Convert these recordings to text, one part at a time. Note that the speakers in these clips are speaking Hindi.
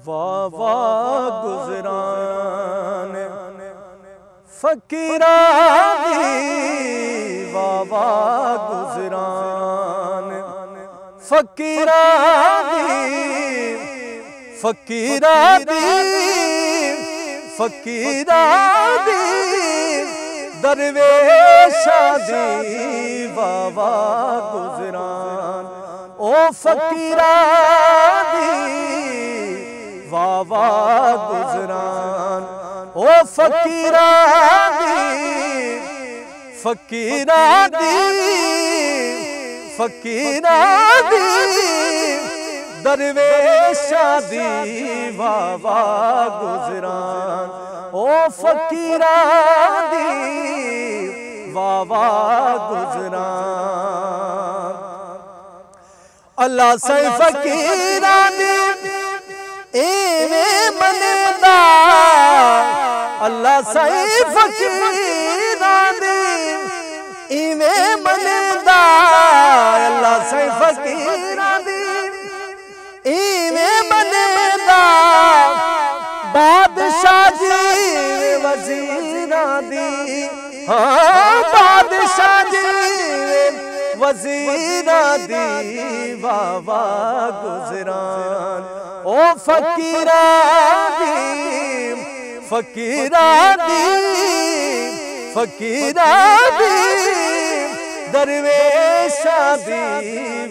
वाह वाह गुजरान फकीरा दी, वाह वाह गुजरान फकीरा दी, फकीरा दी, फकीरा दी, दरवेशा दी, वाह वाह गुजरान ओ फकीरा दी, वाह वाह गुजरान ओ फकीरा दी, फकीरा दी, फकीरा दी, दरवेशा दी, वाह वाह गुजरान ओ फकीरा दी, वाह वाह गुजरान। अल्लाह से फकीरा दी इवें मनदा, अल्लाह से फकीरा दी इवें मनदा, अल्लाह से फकीरा दी इवें मनदा, बादशाह जी वजीरा दी, हाँ बादशाह जी वजीरा दी, वाह वाह गुजरान ओ फकीरा दी, फकीरा दी, फकीरा दी, दरवेशा दी,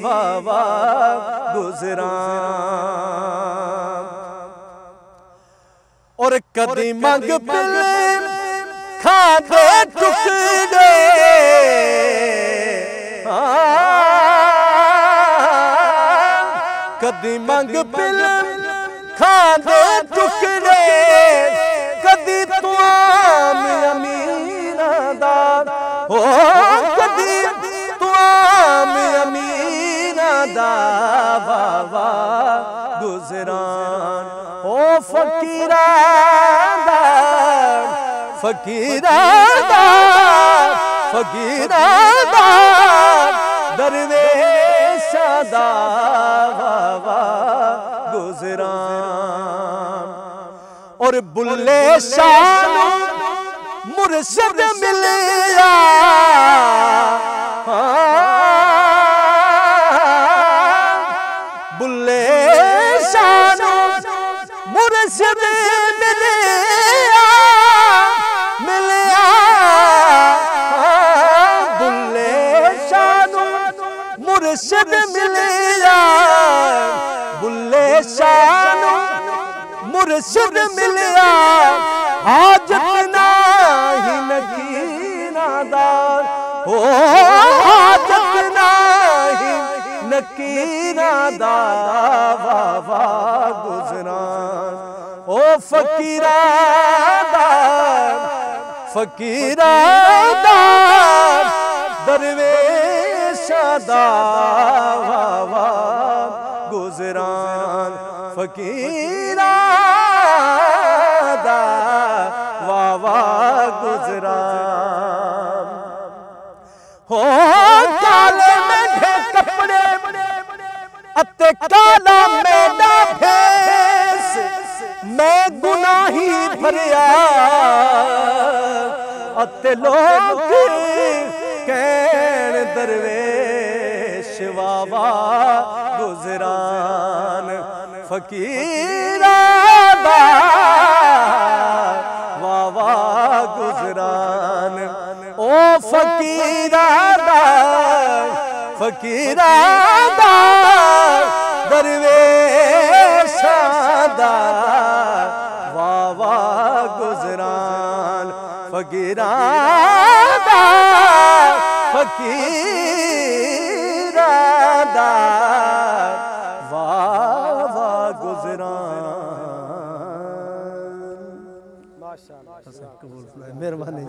वाह वाह गुजरान। और कदी मंग पिल खादे टुकड़े, कदी मंग पिल खादे टुकड़े, कदी तुआम अमीना दा, ओ कदी तुआम अमीना दा, वाह वाह गुजरान ओ फकीरा दा, फकीरा दा, फकीरा दा, दरवेशा दा, वाह वाह गुजरान। और बुल्ले शाह मुर्शिद मिलिया, बुल्ले शाह मुर्शिद मिलिया, मिलिया, बुल्ले शाह मुर्शिद मिलिया, बुल्ले शाह मुर्शिद मिलिया, हाजत नाही नकीना दा, ओ हाजत नाही नकीना दा, वाह वाह गुजरान ओ फकीरा दा, फकीरा दा, दरवेशा दा, वाह वाह गुजरान फकीरा दा, वाह वाह गुजरान। हो काले मेढे कपड़े अते काला मेरा फेस, मैं गुनाही भरिया अते लोग कहण दरवेश, वाह वाह गुजरान फकीरा दा, वाह वाह गुजरान ओ फकीरा दा, फकीरा दा, दरवेशा दा, वाह वाह गुजरान फकीरा दा, फकीरा दा, वाह वाह गुजरान। माशाअल्लाह, मेहरबानी।